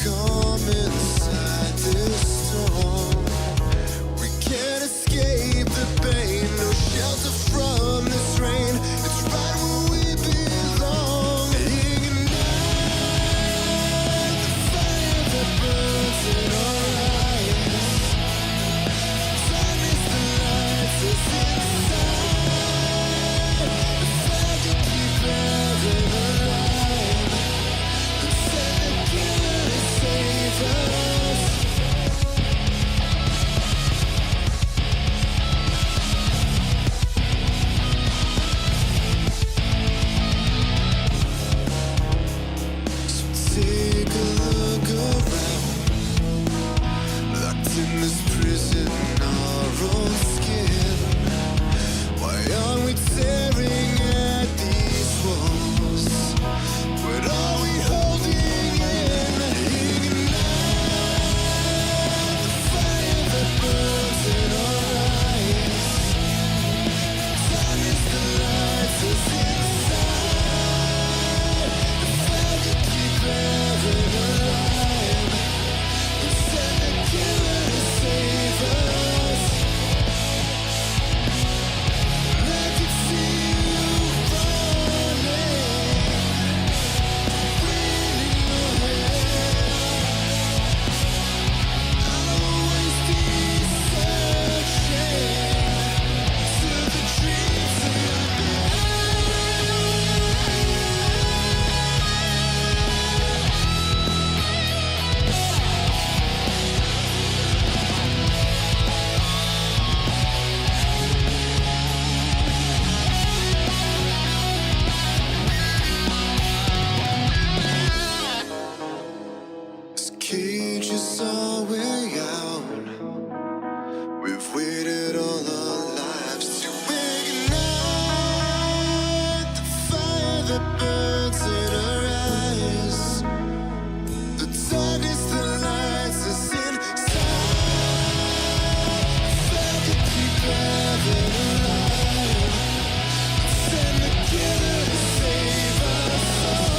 calm inside this storm. We can't escape the pain, no shelter from this rain. It's right where we belong. Ignite the fire that burns in our eyes. Turn is the lights us inside. The fire to keep burning alive. And send the killer to save us. Take a look around, locked in this prison, our own skin. Why are we tearing at these walls? What are we holding in? Ignite the fire that burns in our eyes. Time is the lights us inside. The fire to keep burning alive. And send the killer to save us. And I can see you running, breathing your hair. I'll always be searching to the dreams in your This cage is our way out. We've waited all our lives to ignite the fire that burns in our eyes. The darkness that lights us inside. The fire to keep burning alive. Send the killer to save us all.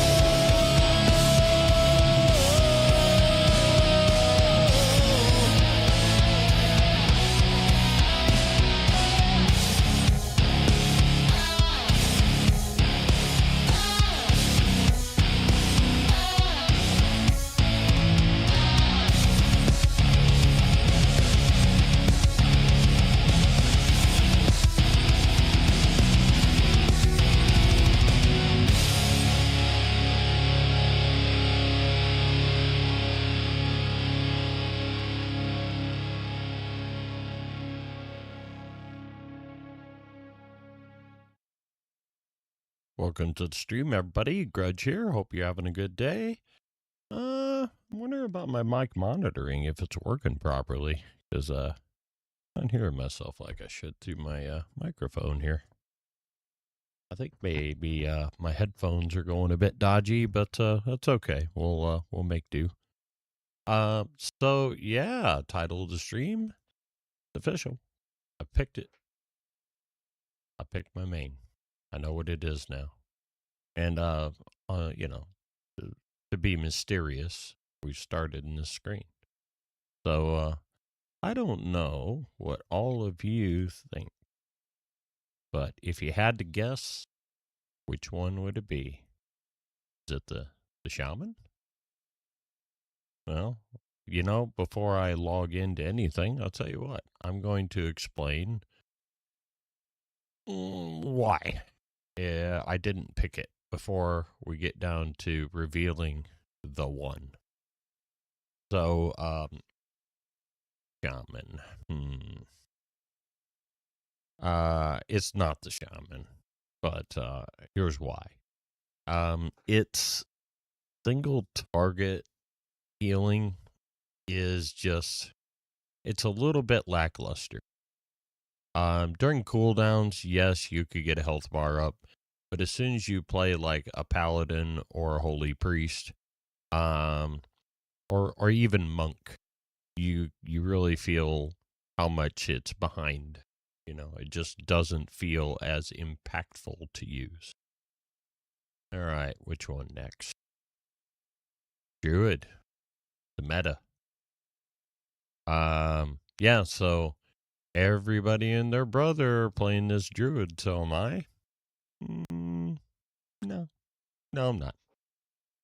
Welcome to the stream, everybody. Grudge here. Hope you're having a good day. I'm wondering about my mic monitoring, if it's working properly, because I'm not hearing myself like I should through my microphone here. I think maybe my headphones are going a bit dodgy, but that's okay. We'll make do. So yeah, title of the stream, official. I picked it. I picked my main. I know what it is now. And, you know, to be mysterious, we started in the screen. So, I don't know what all of you think. But if you had to guess, which one would it be? Is it the shaman? Well, you know, before I log into anything, I'll tell you what. I'm going to explain why. Yeah, I didn't pick it before we get down to revealing the one. So, shaman. It's not the shaman, but here's why. Its single target healing is just, it's a little bit lackluster. During cooldowns, yes, you could get a health bar up, but as soon as you play like a paladin or a holy priest, or even monk, you really feel how much it's behind. You know, it just doesn't feel as impactful to use. All right, which one next? Druid. the meta. Yeah, so everybody and their brother are playing this druid, so am I? No. No, I'm not.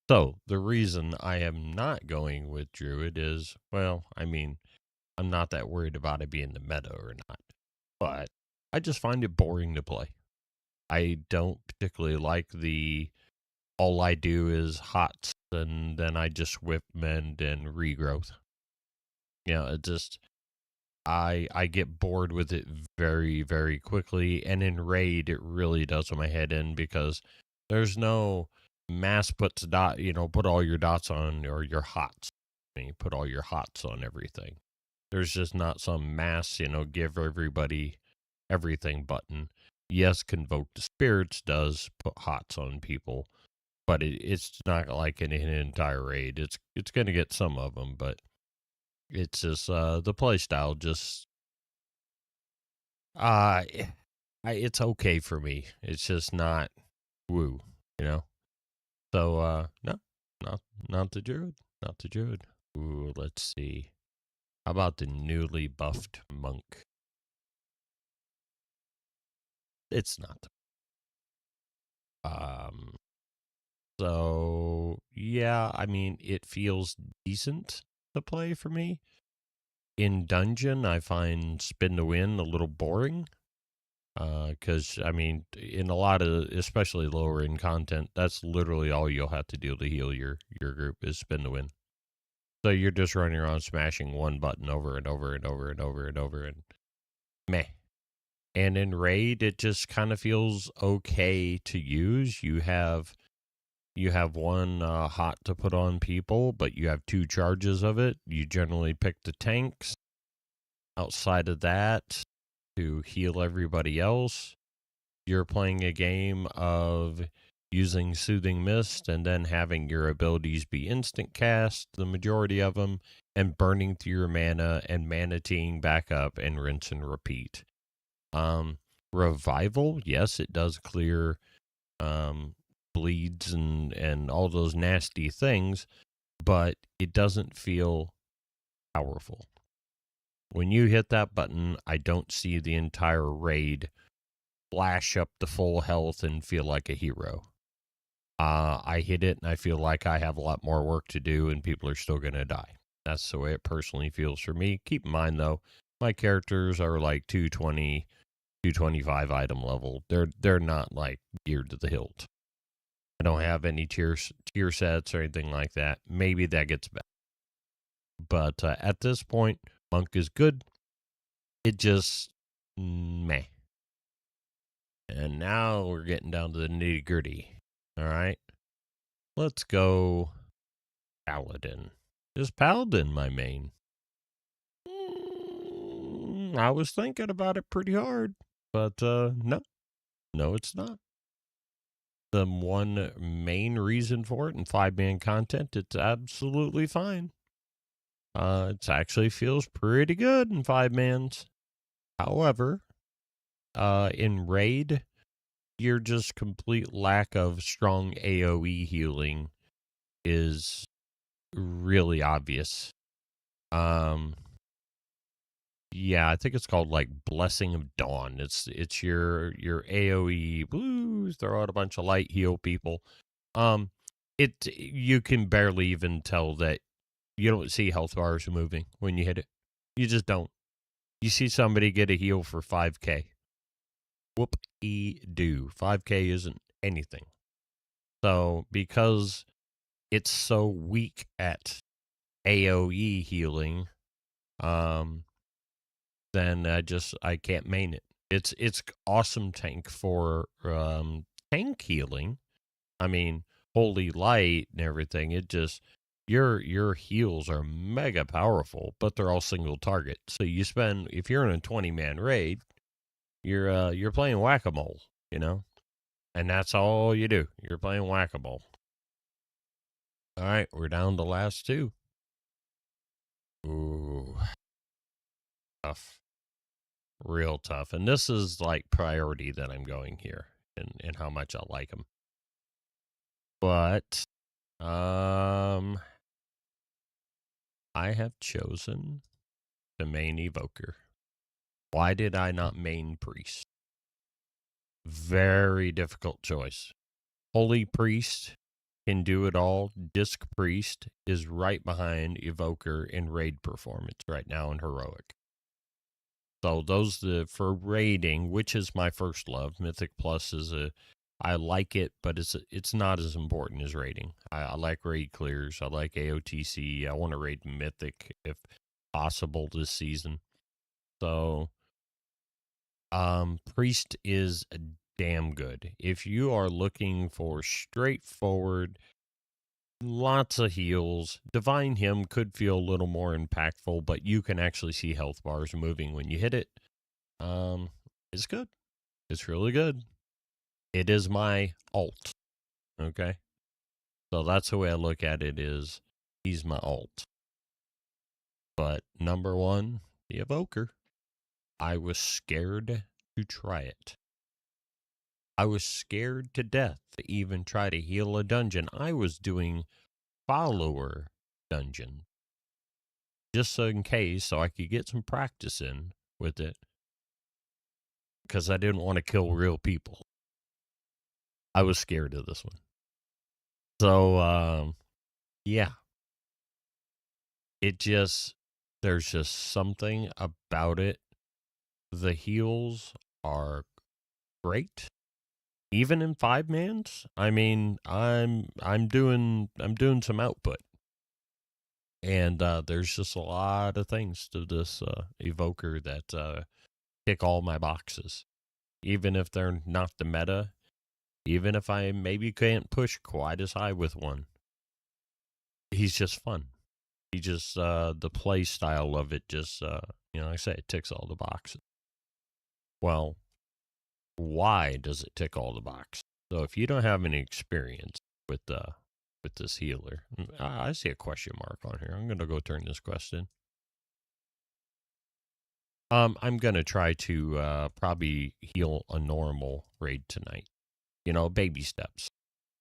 So, the reason I am not going with druid is, well, I mean, I'm not that worried about it being the meta or not, but I just find it boring to play. I don't particularly like the all I do is hots and then I just whip mend and regrowth. It just I get bored with it very, very quickly, and in raid it really does my head in because there's no mass puts dot put all your dots on or your hots. And you put all your hots on everything. There's just not some mass, give everybody everything button. Yes, Convoke the Spirits does put hots on people, but it's not like in an entire raid. It's going to get some of them, but it's just the play style just uh it's okay for me. It's just not woo, you know. So no, not the druid, not the druid. Ooh, let's see. How about the newly buffed monk? It's not. Um. So yeah, I mean, it feels decent to play for me. In dungeon, I find spin to win a little boring. Because I mean, in a lot of, especially lower end content, that's literally all you'll have to do to heal your group is spin to win. So you're just running around smashing one button over and over and over and over and over and meh. And in raid, it just kind of feels okay to use. You have one hot to put on people, but you have two charges of it. You generally pick the tanks. Outside of that, to heal everybody else, you're playing a game of using Soothing Mist and then having your abilities be instant cast, the majority of them, and burning through your mana and mana teeing back up and rinse and repeat. Revival, yes, it does clear bleeds and all those nasty things, but it doesn't feel powerful. When you hit that button, I don't see the entire raid flash up the full health and feel like a hero. I hit it and I feel like I have a lot more work to do and people are still going to die. That's the way it personally feels for me. Keep in mind, though, my characters are like 220, 225 item level. They're not like geared to the hilt. I don't have any tier sets or anything like that. Maybe that gets better. But at this point, Monk is good. It just meh. And now we're getting down to the nitty gritty. All right. Let's go Paladin. Is Paladin my main? I was thinking about it pretty hard. But no. No, it's not. The one main reason for it in 5-man content, it's absolutely fine. It actually feels pretty good in 5-mans. However, in raid, your just complete lack of strong AoE healing is really obvious. Yeah, I think it's called like Blessing of Dawn. It's your AoE blues, throw out a bunch of light heal people. You can barely even tell that you don't see health bars moving when you hit it. You just don't. You see somebody get a heal for 5k. Whoop-e-doo. 5k isn't anything. So, because it's so weak at AoE healing, then I can't main it. It's awesome tank for tank healing. I mean, holy light and everything. It just your heals are mega powerful, but they're all single target. So you spend if you're in a 20-man raid, you're playing whack-a-mole, and that's all you do. You're playing whack-a-mole. All right, we're down to last two. Ooh, tough, real tough. And this is like priority that I'm going here, and how much I like them. But I have chosen to main Evoker. Why did I not main Priest? Very difficult choice. Holy Priest can do it all. Disc Priest is right behind Evoker in raid performance right now in Heroic. So those for raiding, which is my first love. Mythic Plus is I like it, but it's not as important as raiding. I like raid clears. I like AOTC. I want to raid Mythic if possible this season. So Priest is damn good. If you are looking for straightforward, lots of heals, Divine Hymn could feel a little more impactful, but you can actually see health bars moving when you hit it. It's good. It's really good. It is my alt. Okay. So that's the way I look at it is he's my alt. But number one, the Evoker. I was scared to try it. I was scared to death to even try to heal a dungeon. I was doing follower dungeon just so in case, so I could get some practice in with it because I didn't want to kill real people. I was scared of this one. So, yeah. There's just something about it. The heals are great. Even in 5-mans, I mean, I'm doing some output. And there's just a lot of things to this Evoker that tick all my boxes. Even if they're not the meta, even if I maybe can't push quite as high with one. He's just fun. He just, the play style of it just, like I say, it ticks all the boxes. Well, why does it tick all the boxes? So if you don't have any experience with this healer, I see a question mark on here. I'm going to go turn this quest in. I'm going to try to probably heal a normal raid tonight. Baby steps.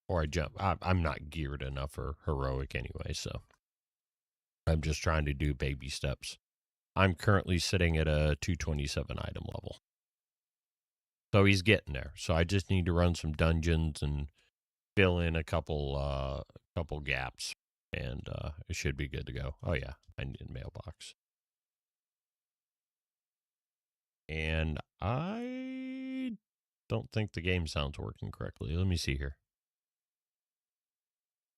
Or I jump. I'm not geared enough for heroic anyway, so I'm just trying to do baby steps. I'm currently sitting at a 227 item level. So he's getting there. So I just need to run some dungeons and fill in a couple gaps, and it should be good to go. Oh yeah, I need a mailbox. And I don't think the game sound's working correctly. Let me see here.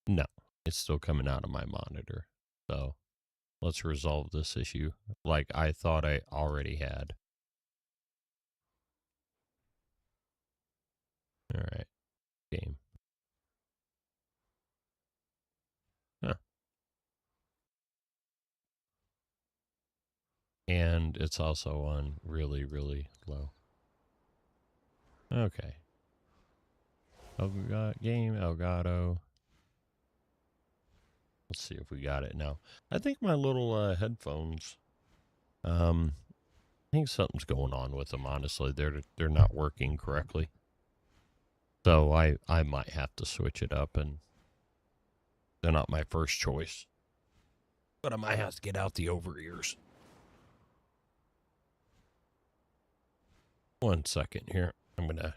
No, it's still coming out of my monitor. So let's resolve this issue like I thought I already had. All right, game. Huh. And it's also on really, really low. Okay. Game Elgato. Let's see if we got it now. I think my little headphones. I think something's going on with them. Honestly, they're not working correctly. So I might have to switch it up, and they're not my first choice. But I might have to get out the over ears. 1 second here. I'm gonna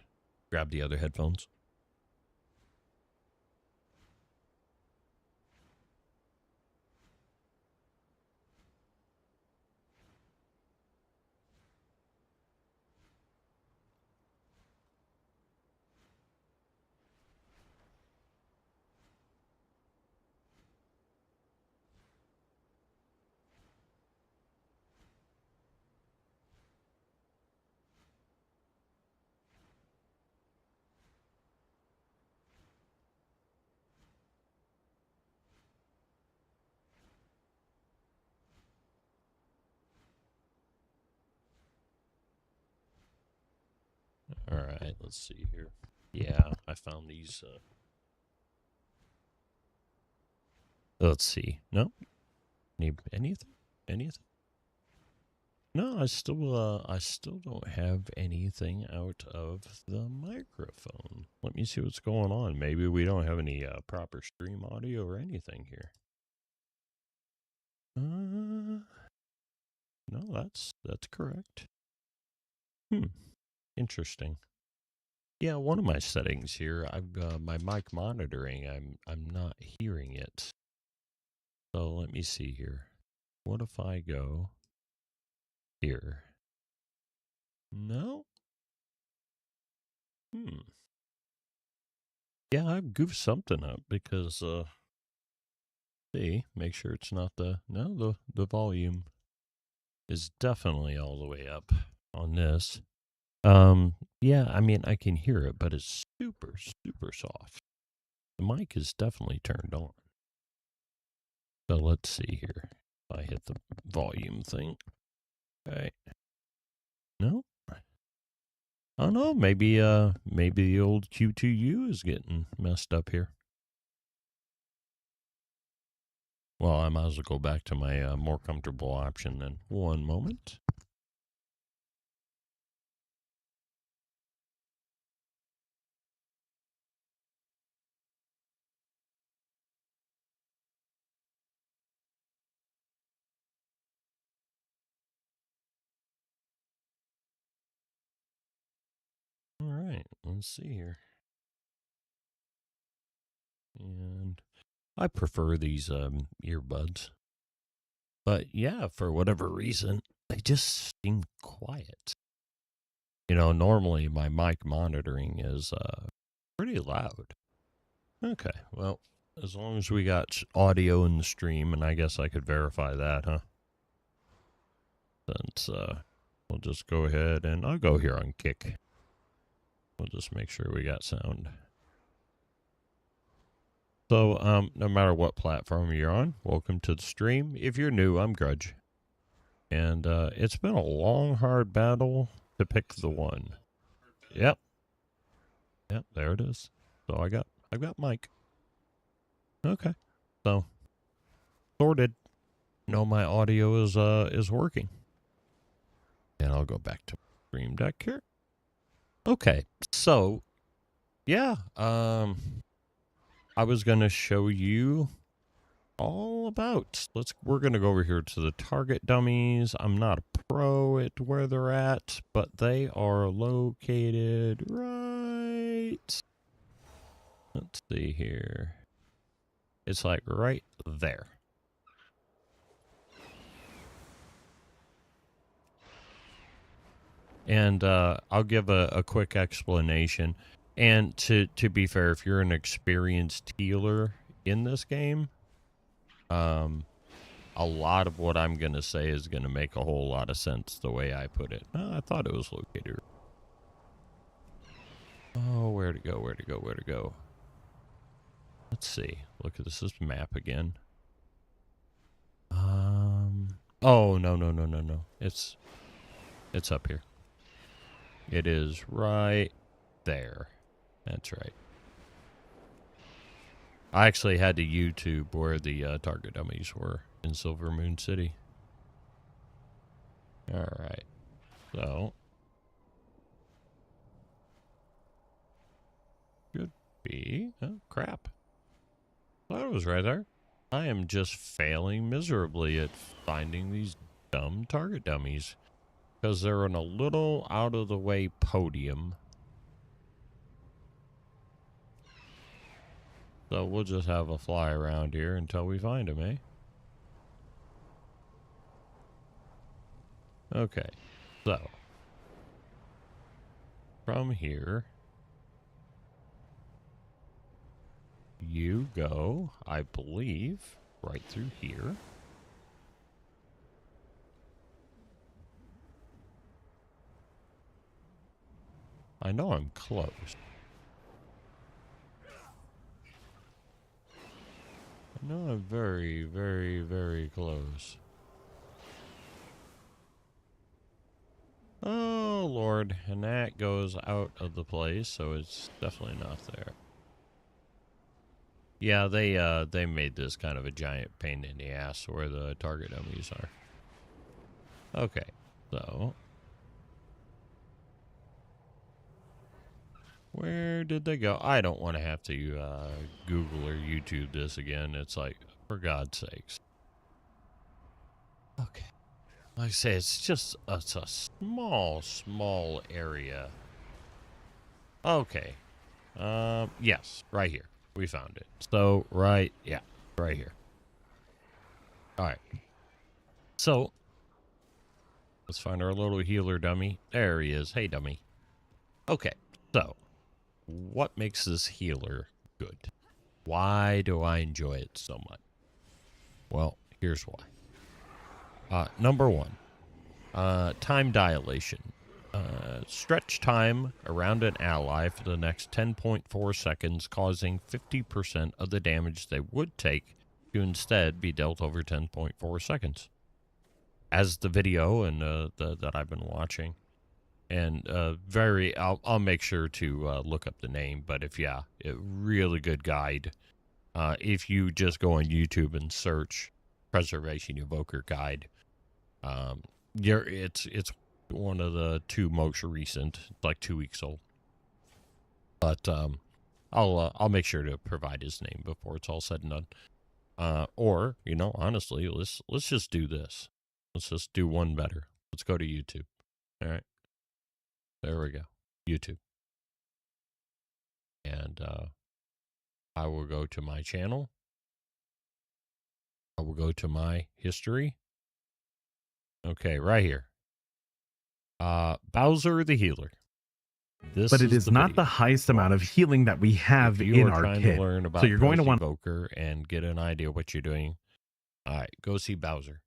grab the other headphones. All right, let's see here. Yeah, I found these. Let's see. No, anything? No, I still don't have anything out of the microphone. Let me see what's going on. Maybe we don't have any proper stream audio or anything here. No, that's correct. Interesting. Yeah, one of my settings here, I've my mic monitoring. I'm not hearing it. So let me see here. What if I go here? No. Yeah, I've goofed something up because see, make sure it's not the volume is definitely all the way up on this. Yeah, I mean I can hear it, but it's super soft. The mic is definitely turned on. So let's see here. If I hit the volume thing. Okay. No. Oh no, maybe the old Q2U is getting messed up here. Well, I might as well go back to my more comfortable option then. One moment. All right, let's see here. And I prefer these earbuds. But yeah, for whatever reason, they just seem quiet. You know, normally my mic monitoring is pretty loud. Okay, well, as long as we got audio in the stream, and I guess I could verify that, huh? Since we'll just go ahead and I'll go here on Kick. We'll just make sure we got sound. So, no matter what platform you're on, welcome to the stream. If you're new, I'm Grudge. And it's been a long, hard battle to pick the one. Yep. Yep, there it is. So I've got Mike. Okay. So sorted. No, my audio is working. And I'll go back to Stream Deck here. Okay. So yeah, I was gonna show you all about. We're gonna go over here to the target dummies. I'm not a pro at where they're at, but they are located right. Let's see here. It's like right there. And I'll give a quick explanation. And to be fair, if you're an experienced healer in this game, a lot of what I'm going to say is going to make a whole lot of sense the way I put it. I thought it was located. Oh, where to go, where to go, where to go. Let's see. Look at this map again. Oh, no. It's up here. It is right there. That's right. I actually had to YouTube where the target dummies were in Silver Moon City. All right. So. Could be. Oh, crap. Thought it was right there. I am just failing miserably at finding these dumb target dummies. Because they're in a little out of the way podium. So we'll just have a fly around here until we find them, eh? Okay. So. From here. You go, I believe, right through here. I know I'm close. I know I'm very, very, very close. Oh, Lord. And that goes out of the place, so it's definitely not there. Yeah, they made this kind of a giant pain in the ass where the target dummies are. Okay, so where did they go? I don't want to have to Google or YouTube this again. It's like, for God's sakes. Okay. Like I say, it's a small area. Okay. Yes, right here. We found it. So, right here. All right. So, let's find our little healer dummy. There he is. Hey, dummy. Okay. So, what makes this healer good? Why do I enjoy it so much? Well, here's why. Number one, time dilation. Stretch time around an ally for the next 10.4 seconds, causing 50% of the damage they would take to instead be dealt over 10.4 seconds. As the video and that I've been watching, and I'll make sure to look up the name. But a really good guide. If you just go on YouTube and search Preservation Evoker Guide, it's one of the two most recent, like 2 weeks old. But I'll make sure to provide his name before it's all said and done. Or honestly, let's just do this. Let's just do one better. Let's go to YouTube. All right, there we go, YouTube, and I will go to my channel. I will go to my history. Okay, right here. Bowser the Healer. But it is not the highest amount of healing that we have in our kit. To learn about so you're going to want Evoker and get an idea what you're doing. All right, go see Bowser.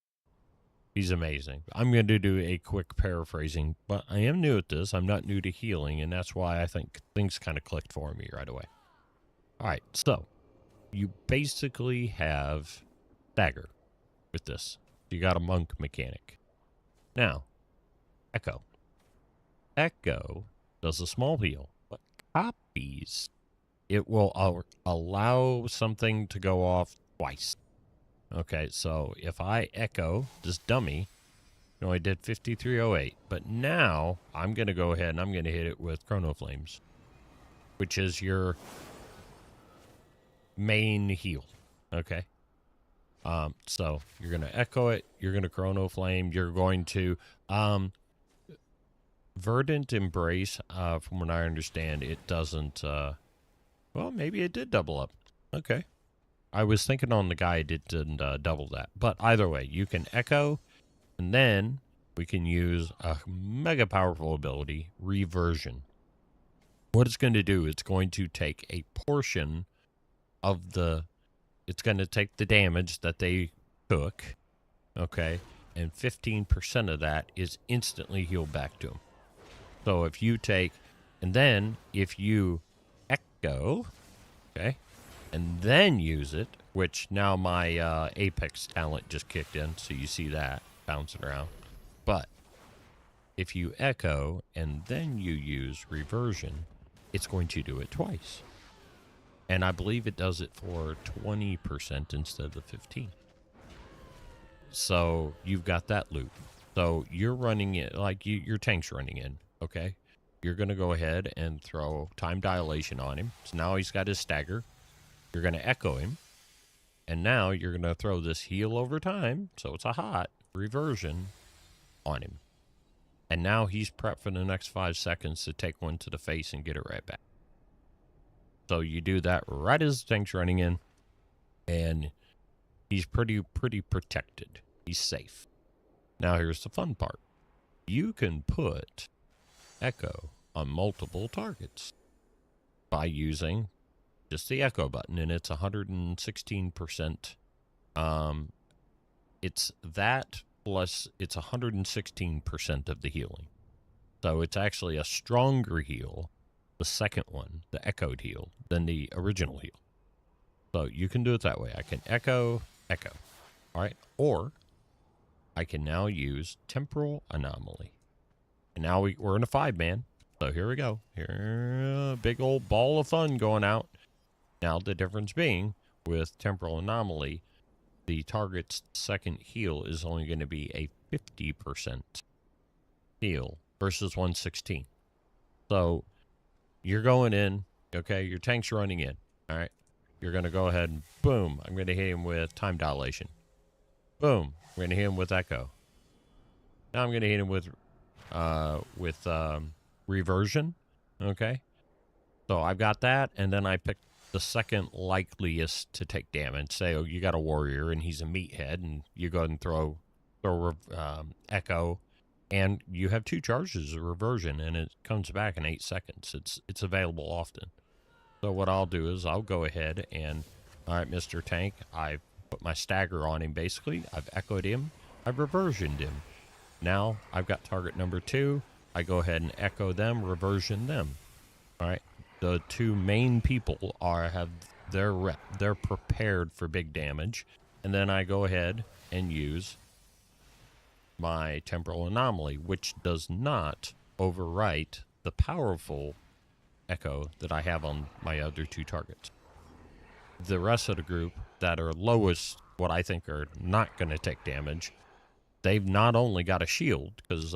He's amazing. I'm going to do a quick paraphrasing, but I am new at this. I'm not new to healing, and that's why I think things kind of clicked for me right away. All right, so you basically have stagger with this. You got a monk mechanic. Now, Echo. Echo does a small heal, but copies. It will allow something to go off twice. Okay, so if I echo this dummy, I did 5308, but now I'm going to go ahead and I'm going to hit it with Chrono Flames, which is your main heal. Okay. So you're going to echo it, you're going to Chrono Flame, you're going to Verdant Embrace, from what I understand, it doesn't well, maybe it did double up. Okay. I was thinking on the guy it didn't double that. But either way, you can echo, and then we can use a mega powerful ability, Reversion. What it's going to do, it's going to take a portion of it's going to take the damage that they took, okay, and 15% of that is instantly healed back to them. So if you take, and then if you echo, okay, and then use it, which now my Apex talent just kicked in, so you see that bouncing around. But if you echo and then you use Reversion, it's going to do it twice. And I believe it does it for 20% instead of the 15%. So you've got that loop. So you're running it, like your tank's running in, okay? You're going to go ahead and throw Time Dilation on him. So now he's got his stagger. You're going to echo him. And now you're going to throw this heal over time, so it's a hot Reversion on him. And now he's prepped for the next 5 seconds to take one to the face and get it right back. So you do that right as the tank's running in, and he's pretty protected. He's safe. Now here's the fun part. You can put Echo on multiple targets by using just the echo button, and it's 116%. It's that plus it's 116% of the healing. So it's actually a stronger heal, the second one, the echoed heal, than the original heal. So you can do it that way. I can echo. All right. Or I can now use Temporal Anomaly. And now we're in a 5-man. So here we go. Here, big old ball of fun going out. Now, the difference being, with Temporal Anomaly, the target's second heal is only going to be a 50% heal versus 116. So, you're going in, okay, your tank's running in, all right? You're going to go ahead and, boom, I'm going to hit him with Time Dilation. Boom. We're gonna hit him with Echo. Now I'm gonna hit him with Reversion. Okay. So I've got that, and then I picked the second likeliest to take damage. Say, oh, you got a warrior, and he's a meathead, and you go ahead and throw Echo, and you have 2 charges of Reversion, and it comes back in 8 seconds. It's available often. So what I'll do is I'll go ahead and, all right, Mr. Tank, I've put my stagger on him, basically. I've echoed him. I've reversioned him. Now I've got target number 2. I go ahead and echo them, reversion them. All right. The 2 main people they're prepared for big damage. And then I go ahead and use my Temporal Anomaly, which does not overwrite the powerful Echo that I have on my other 2 targets. The rest of the group that are lowest, what I think are not going to take damage, they've not only got a shield, because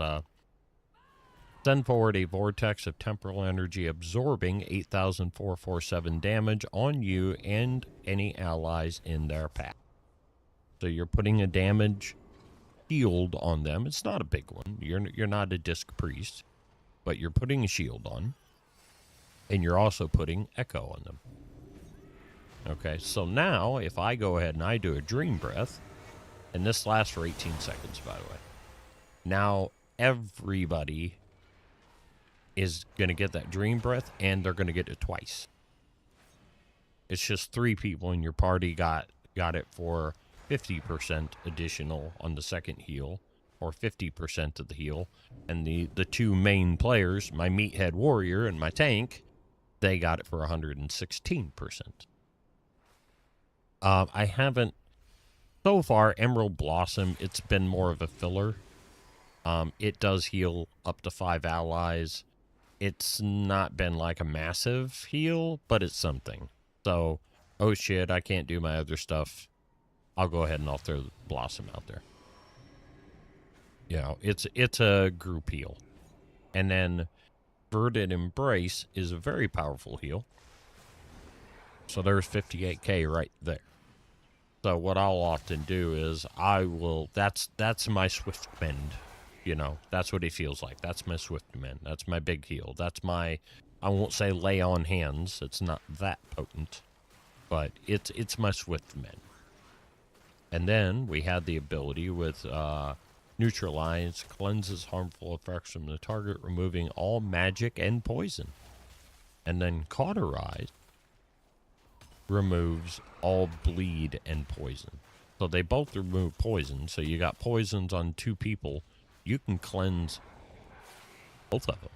send forward a vortex of temporal energy absorbing 8,447 damage on you and any allies in their path. So you're putting a damage shield on them. It's not a big one. You're not a disc priest, but you're putting a shield on, and you're also putting Echo on them. Okay, so now if I go ahead and I do a Dream Breath, and this lasts for 18 seconds, by the way. Now everybody is going to get that Dream Breath, and they're going to get it twice. It's just 3 people in your party got it for 50% additional on the second heal, or 50% of the heal. And the 2 main players, my Meathead Warrior and my Tank, they got it for 116%. I haven't, so far, Emerald Blossom, it's been more of a filler. It does heal up to 5 allies. It's not been like a massive heal, but it's something. So, oh shit, I can't do my other stuff. I'll go ahead and I'll throw Blossom out there. You know, it's a group heal. And then Verdant Embrace is a very powerful heal. So there's 58k right there. So what I'll often do is that's my Swift Mend. You know, that's what it feels like. That's my Swift Mend. That's my big heal. That's my, I won't say lay on hands. It's not that potent. But it's my Swift Mend. And then we had the ability with Neutralize, cleanses harmful effects from the target, removing all magic and poison. And then Cauterize removes all bleed and poison. So they both remove poison. So you got poisons on 2 people. You can cleanse both of them.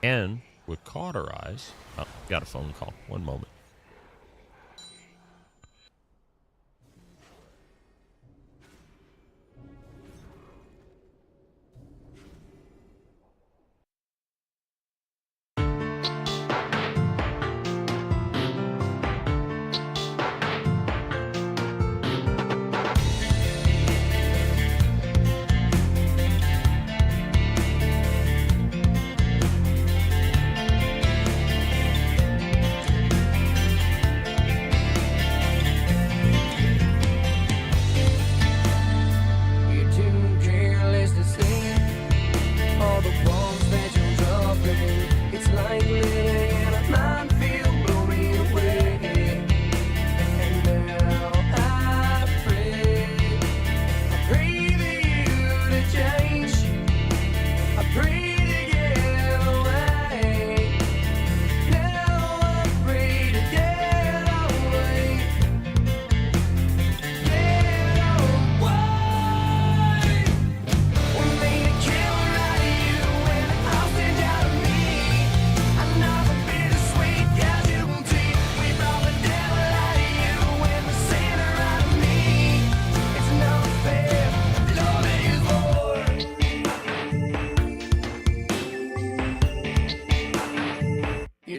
And with Cauterize, oh, got a phone call. One moment.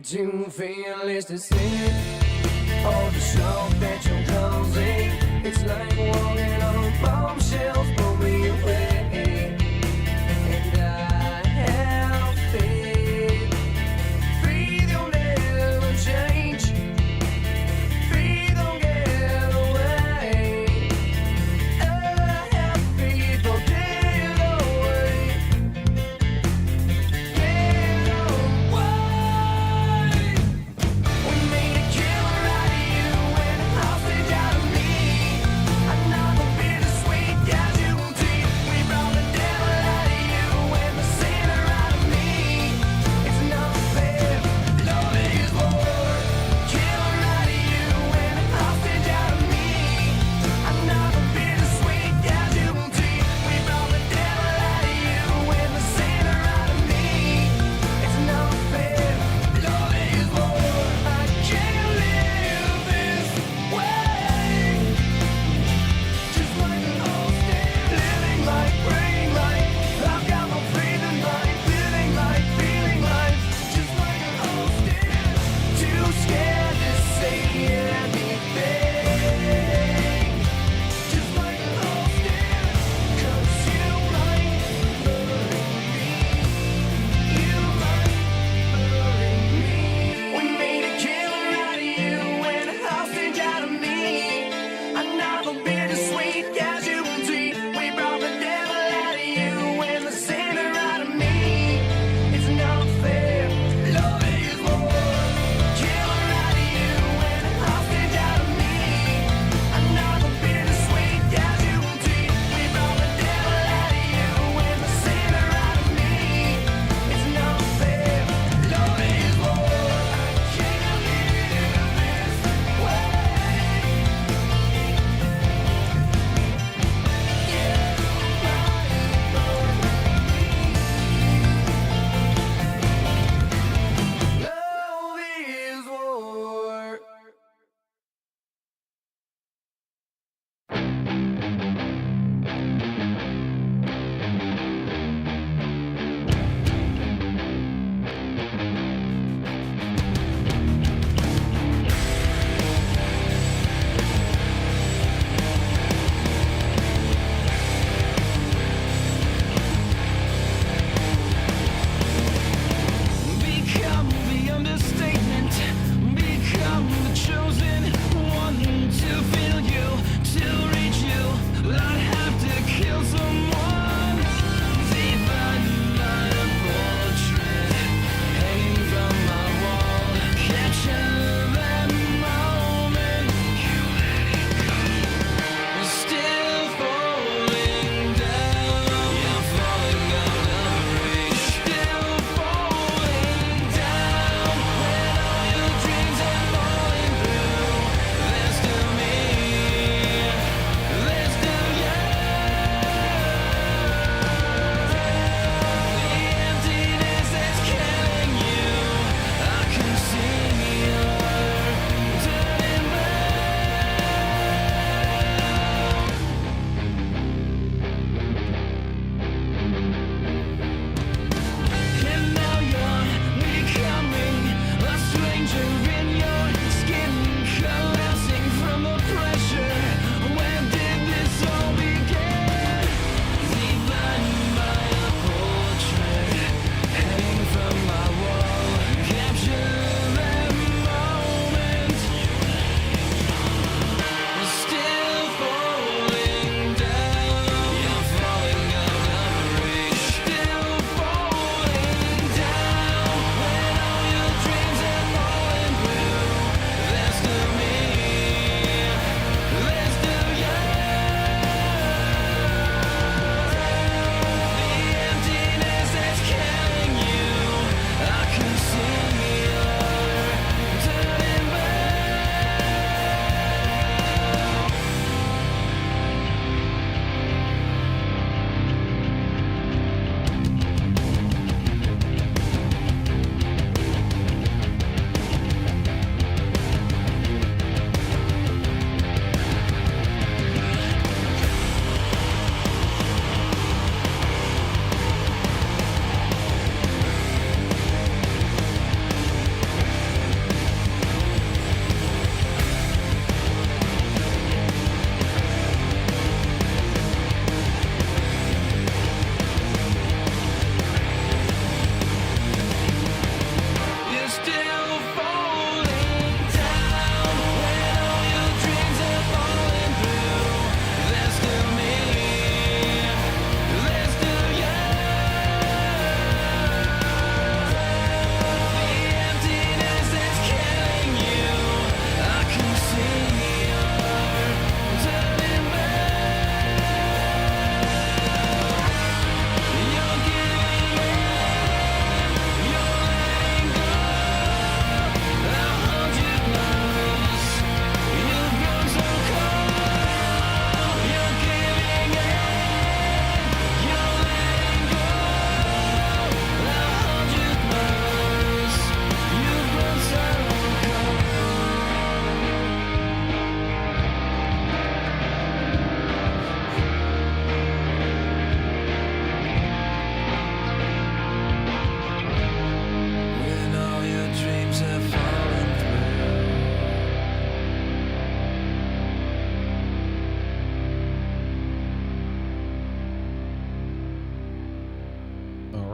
Too fearless to sin, all the shock that you're causing. It's like walking on bombshells, blow me away. And I have faith, faith you'll never change, faith don't get away.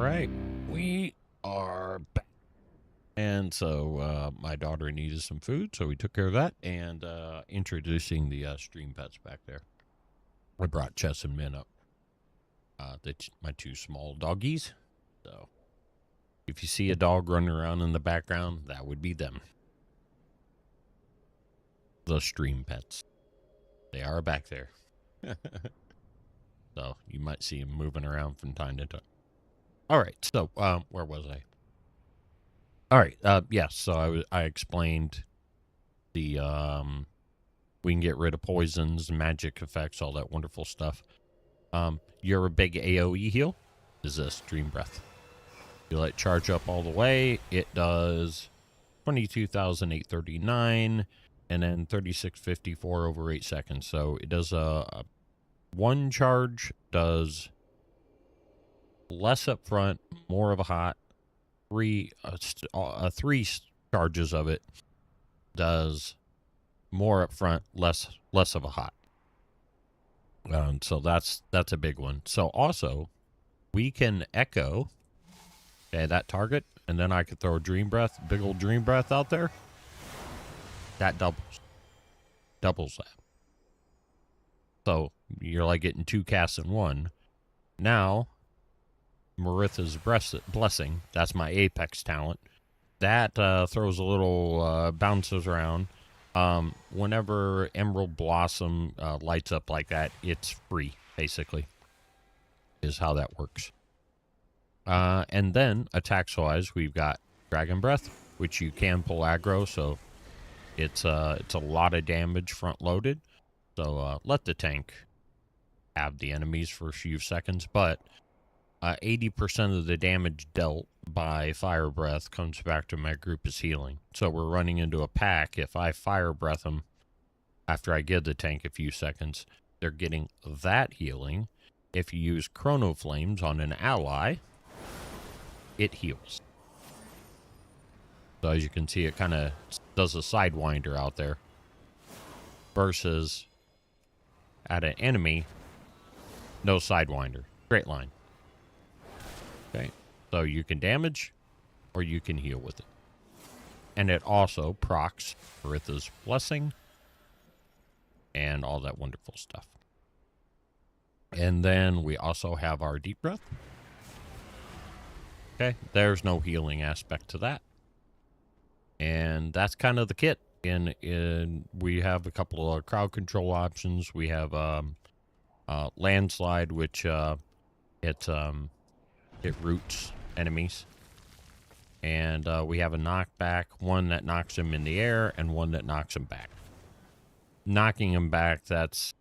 right, we are back. And so my daughter needed some food, so we took care of that. And introducing the stream pets back there. I brought Chess and Min up. My two small doggies. So if you see a dog running around in the background, that would be them. The stream pets. They are back there. So you might see them moving around from time to time. All right, so where was I? All right, yes, so I explained the we can get rid of poisons, magic effects, all that wonderful stuff. You're a big AoE heal. Is this Dream Breath? You let it charge up all the way. It does 22,839 and then 3654 over 8 seconds. So it does one charge does less up front, more of a hot. Three charges of it does more up front, less of a hot. So that's a big one. So also, we can echo that target, and then I could throw a Dream Breath, big old Dream Breath out there. That doubles that. So you're like getting 2 casts in one. Now, Maritha's Blessing, that's my Apex talent. That throws a little, bounces around. Whenever Emerald Blossom lights up like that, it's free, basically, is how that works. And then, attacks-wise, we've got Dragon Breath, which you can pull aggro, so it's a lot of damage front-loaded. So let the tank have the enemies for a few seconds, but 80% of the damage dealt by Fire Breath comes back to my group as healing. So we're running into a pack. If I Fire Breath them after I give the tank a few seconds, they're getting that healing. If you use Chrono Flames on an ally, it heals. So as you can see, it kind of does a Sidewinder out there. Versus at an enemy, no Sidewinder. Straight line. Okay, so you can damage or you can heal with it. And it also procs Maritha's Blessing and all that wonderful stuff. And then we also have our Deep Breath. Okay, there's no healing aspect to that. And that's kind of the kit. And we have a couple of crowd control options. We have Landslide, which it roots enemies. And we have a knockback, one that knocks them in the air and one that knocks them back. Knocking them back, that's,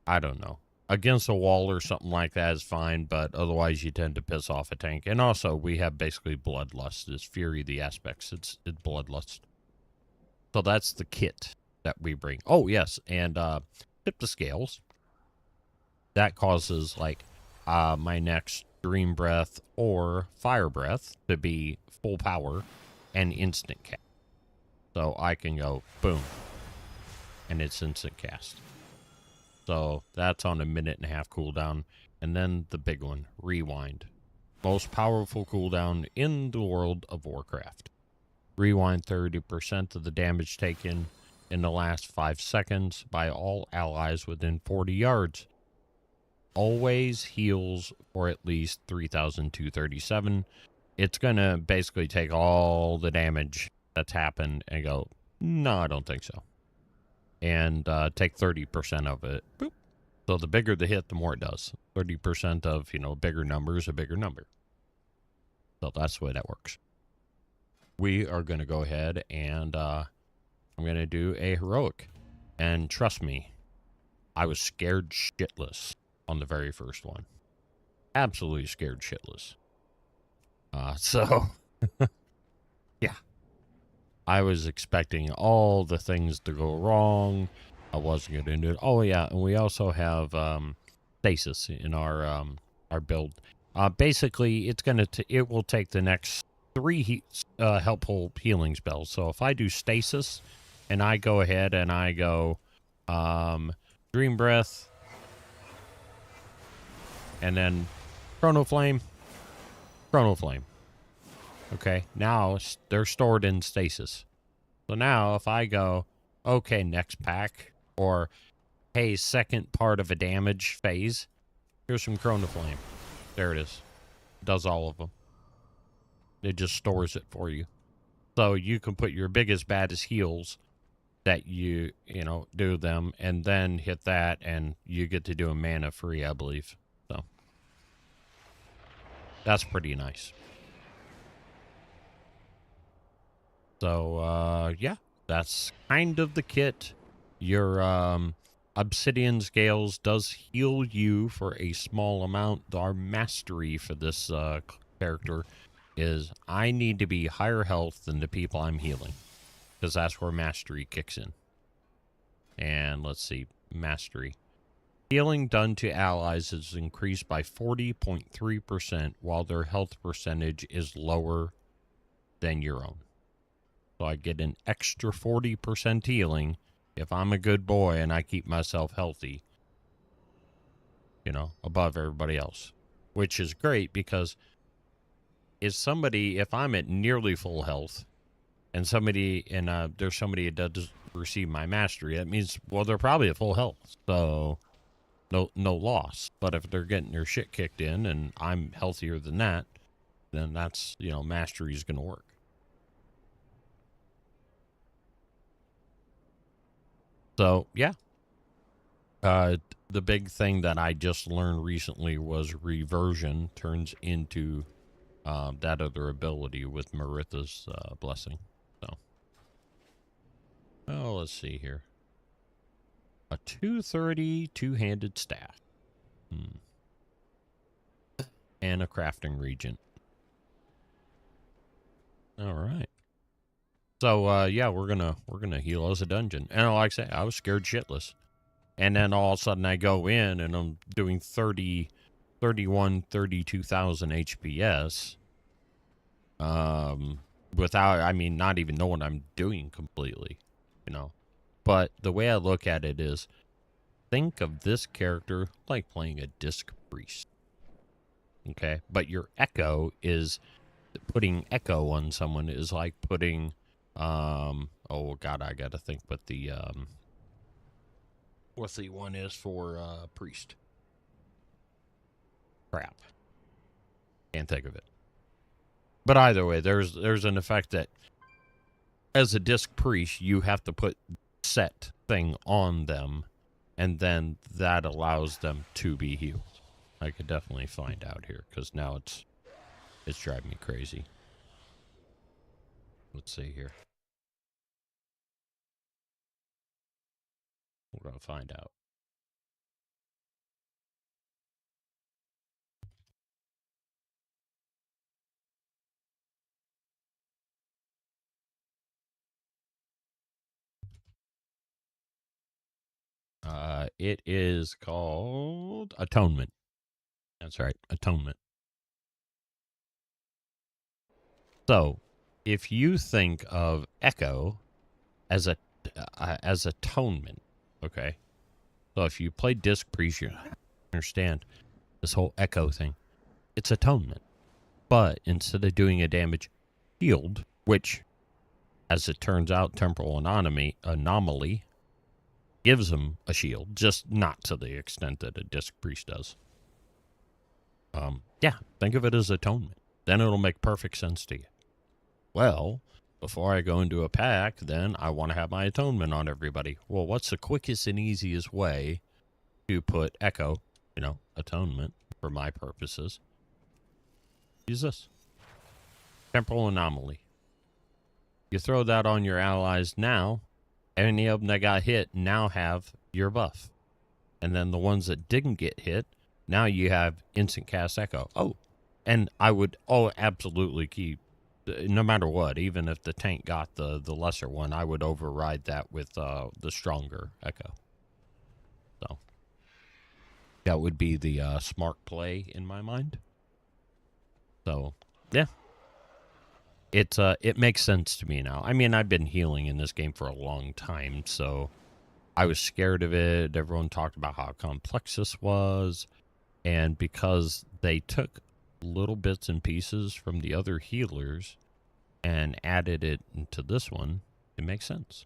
I don't know. Against a wall or something like that is fine, but otherwise you tend to piss off a tank. And also, we have basically Bloodlust. It's Fury, the aspects. It's Bloodlust. So that's the kit that we bring. Oh, yes, and Tip the Scales. That causes, like, my next Dream Breath or Fire Breath to be full power and instant cast. So I can go, boom, and it's instant cast. So that's on a 1.5-minute cooldown. And then the big one, Rewind. Most powerful cooldown in the world of Warcraft. Rewind 30% of the damage taken in the last 5 seconds by all allies within 40 yards. Always heals for at least 3,237. It's going to basically take all the damage that's happened and go, no, I don't think so. And take 30% of it. Boop. So the bigger the hit, the more it does. 30% of, a bigger number is a bigger number. So that's the way that works. We are going to go ahead and I'm going to do a heroic. And trust me, I was scared shitless on the very first one. Absolutely scared shitless. So, yeah. I was expecting all the things to go wrong. I wasn't going to do it. Oh, yeah, and we also have stasis in our build. Basically, it will take the next 3 helpful healing spells. So if I do stasis, and I go ahead and I go Dream Breath, and then Chrono Flame, Chrono Flame. Okay, now they're stored in stasis. So now if I go, okay, next pack, or hey, second part of a damage phase, here's some Chrono Flame. There it is. Does all of them. It just stores it for you. So you can put your biggest, baddest heals that you know, do them, and then hit that, and you get to do a mana free, I believe. So that's pretty nice. So, yeah, that's kind of the kit. Your Obsidian Scales does heal you for a small amount. Our mastery for this character is I need to be higher health than the people I'm healing, because that's where mastery kicks in. And let's see, mastery. Healing done to allies is increased by 40.3% while their health percentage is lower than your own. So I get an extra 40% healing if I'm a good boy and I keep myself healthy, you know, above everybody else. Which is great because if I'm at nearly full health and there's somebody that does receive my mastery, that means, well, they're probably at full health. So no loss. But if they're getting their shit kicked in and I'm healthier than that, then that's, you know, mastery is going to work. So, yeah. The big thing that I just learned recently was reversion turns into that other ability with Maritha's blessing. So, oh, let's see here. A 230 two-handed staff. And a crafting regent. All right. So, yeah, we're gonna heal as a dungeon. And like I say, I was scared shitless. And then all of a sudden I go in and I'm doing 32,000 HPS. Without, I mean, not even knowing what I'm doing completely, you know. But the way I look at it is, think of this character like playing a disc priest. Okay? But your echo is, putting echo on someone is like putting, oh god, I gotta think what the one is for priest. Crap. Can't think of it. But either way, there's an effect that as a disc priest, you have to put set thing on them, and then that allows them to be healed. I could definitely find out here, because now it's driving me crazy. Let's see here. We're going to find out. It is called Atonement. That's right, Atonement. So, if you think of Echo as atonement, okay? So if you play Disc Priest, you understand this whole Echo thing. It's atonement. But instead of doing a damage shield, which, as it turns out, Temporal Anomaly gives him a shield, just not to the extent that a Disc Priest does. Yeah, think of it as atonement. Then it'll make perfect sense to you. Well, before I go into a pack, then I want to have my atonement on everybody. Well, what's the quickest and easiest way to put Echo, you know, atonement, for my purposes? Use this. Temporal Anomaly. You throw that on your allies now, any of them that got hit now have your buff. And then the ones that didn't get hit, now you have instant cast Echo. Oh, and I would absolutely keep, no matter what, even if the tank got the lesser one, I would override that with the stronger Echo. So that would be the smart play in my mind. So yeah, it makes sense to me now. I mean, I've been healing in this game for a long time, so I was scared of it. Everyone talked about how complex this was, and because they took little bits and pieces from the other healers and added it into this one, it makes sense.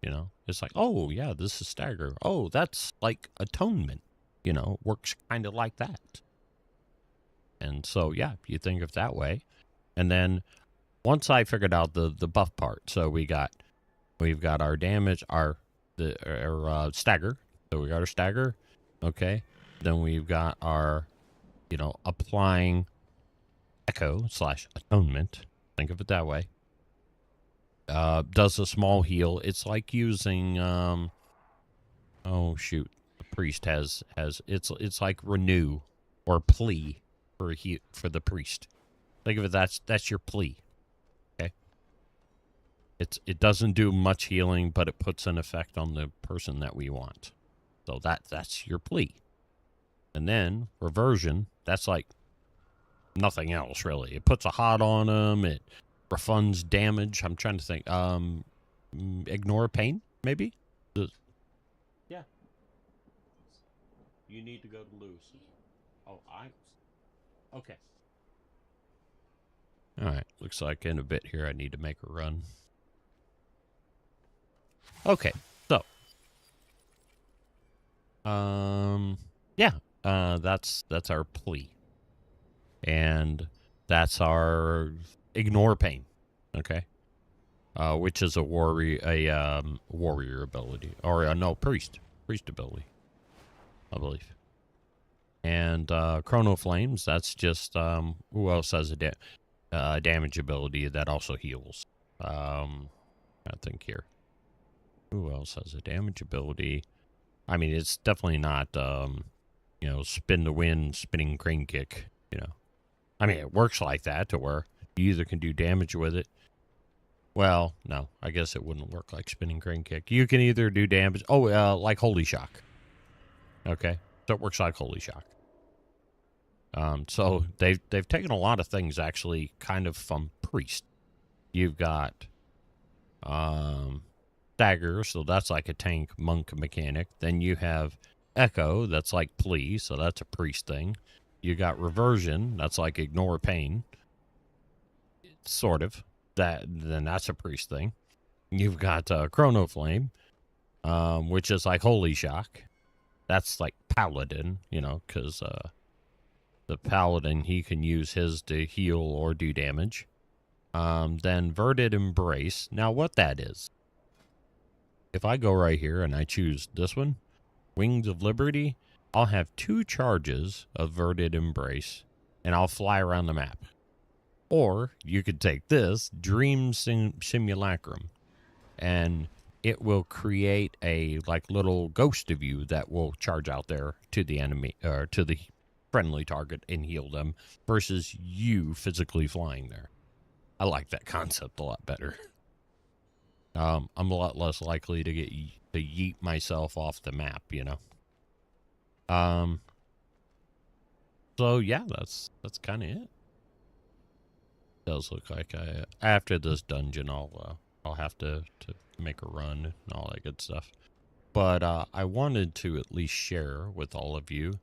You know, it's like, oh yeah, this is stagger. Oh, that's like atonement. You know, works kind of like that. And so, yeah, you think of it that way. And then once I figured out the buff part, so we've got our damage, our stagger. So we got our stagger, okay. Then we've got our, you know, applying echo / atonement. Think of it that way. Does a small heal. It's like using oh shoot, the priest has it's like renew or plea for the priest. Think of it, that's your plea. Okay. It doesn't do much healing, but it puts an effect on the person that we want. So that's your plea. And then reversion, that's like nothing else really. It puts a hot on them. It refunds damage. I'm trying to think. Ignore pain, maybe? Yeah. You need to go to loose. Oh, okay. Alright, looks like in a bit here I need to make a run. Okay, so. Yeah, that's our plea. And that's our ignore pain, okay? Which is a warrior ability, or no, priest ability, I believe. And Chrono Flames, that's just who else has a damage ability that also heals? I think here, who else has a damage ability? I mean, it's definitely not you know, spin the wind, spinning crane kick. You know, I mean, it works like that to where you either can do damage with it. Well, no, I guess it wouldn't work like spinning crane kick. You can either do damage. Oh, like Holy Shock. Okay, so it works like Holy Shock. So they've taken a lot of things actually, kind of from priest. You've got dagger, so that's like a tank monk mechanic. Then you have echo, that's like plea, so that's a priest thing. You got reversion, that's like ignore pain, sort of. Then that's a priest thing. You've got Chrono Flame, which is like Holy Shock. That's like paladin, you know, because the paladin, he can use his to heal or do damage. Then Verdant Embrace. Now what that is, if I go right here and I choose this one, Wings of Liberty, I'll have 2 charges of Verdant Embrace, and I'll fly around the map. Or you could take this, Dream Simulacrum, and it will create a like little ghost of you that will charge out there to the enemy, or to the friendly target, and heal them, versus you physically flying there. I like that concept a lot better. I'm a lot less likely to get to yeet myself off the map, you know. So yeah, that's kind of it. Does look like after this dungeon, I'll have to make a run and all that good stuff. But I wanted to at least share with all of you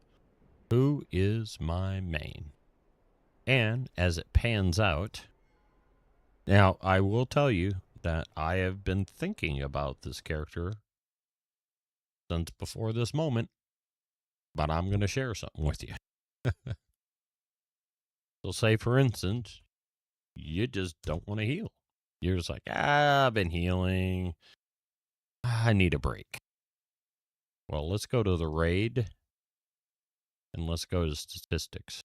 who is my main. And as it pans out, now I will tell you that I have been thinking about this character since before this moment, but I'm going to share something with you. So say, for instance, you just don't want to heal. You're just like, I've been healing. I need a break. Well, let's go to the raid, and let's go to statistics.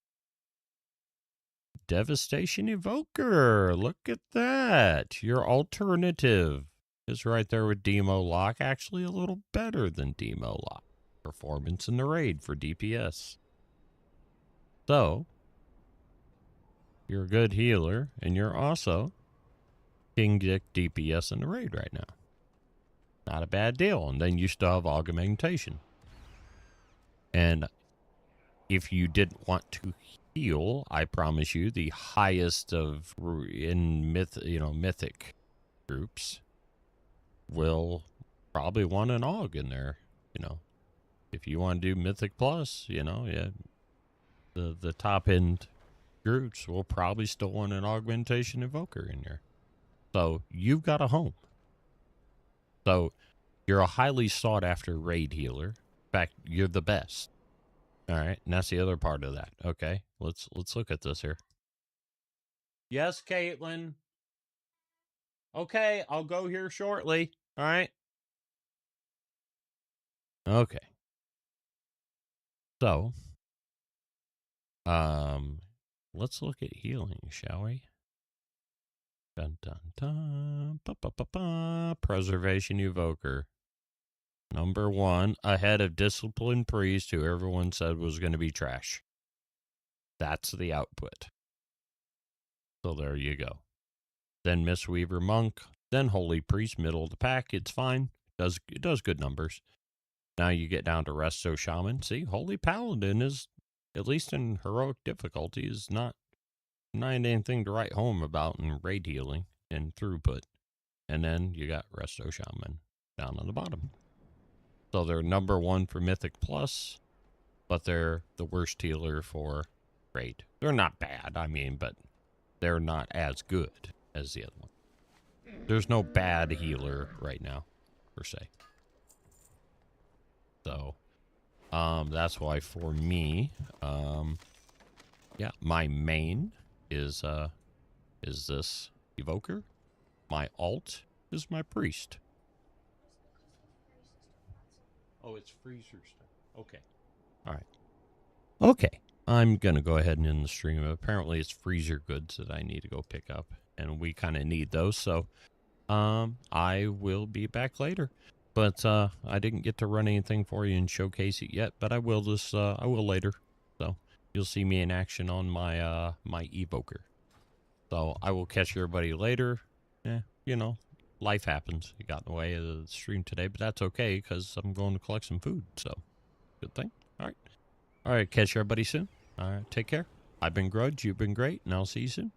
Devastation Evoker. Look at that. Your alternative is right there with Demo Lock. Actually, a little better than Demo Lock. Performance in the raid for DPS. So, you're a good healer, and you're also King Dick DPS in the raid right now. Not a bad deal. And then you still have Augmentation. And if you didn't want to heal, I promise you, the highest of in mythic groups will probably want an Aug in there. You know, if you want to do Mythic Plus, you know, yeah, the top end groups will probably still want an augmentation invoker in there. So you've got a home. So you're a highly sought after raid healer. In fact, you're the best. All right, and that's the other part of that. Okay, let's look at this here. Yes, Caitlin. Okay, I'll go here shortly. All right. Okay. So, let's look at healing, shall we? Dun dun dun. Ba, ba, ba, ba. Preservation evoker. Number 1, ahead of Disciplined Priest, who everyone said was going to be trash. That's the output. So there you go. Then Mistweaver Monk, then Holy Priest, middle of the pack. It's fine. It does good numbers. Now you get down to Resto Shaman. See, Holy Paladin is, at least in heroic difficulty, is not anything to write home about in raid healing and throughput. And then you got Resto Shaman down on the bottom. So they're number 1 for Mythic Plus, but they're the worst healer for raid. They're not bad, I mean, but they're not as good as the other one. There's no bad healer right now, per se. So, that's why for me, yeah, my main is this evoker. My alt is my priest. Oh, it's freezer stuff. Okay. All right. Okay. I'm going to go ahead and end the stream. Apparently it's freezer goods that I need to go pick up, and we kind of need those. So, I will be back later. But I didn't get to run anything for you and showcase it yet, but I will I will later. So, you'll see me in action on my my evoker. So, I will catch everybody later. You know, life happens. It got in the way of the stream today, but that's okay because I'm going to collect some food. So, good thing. All right. All right, catch everybody soon. All right, take care. I've been Grudge. You've been great, and I'll see you soon.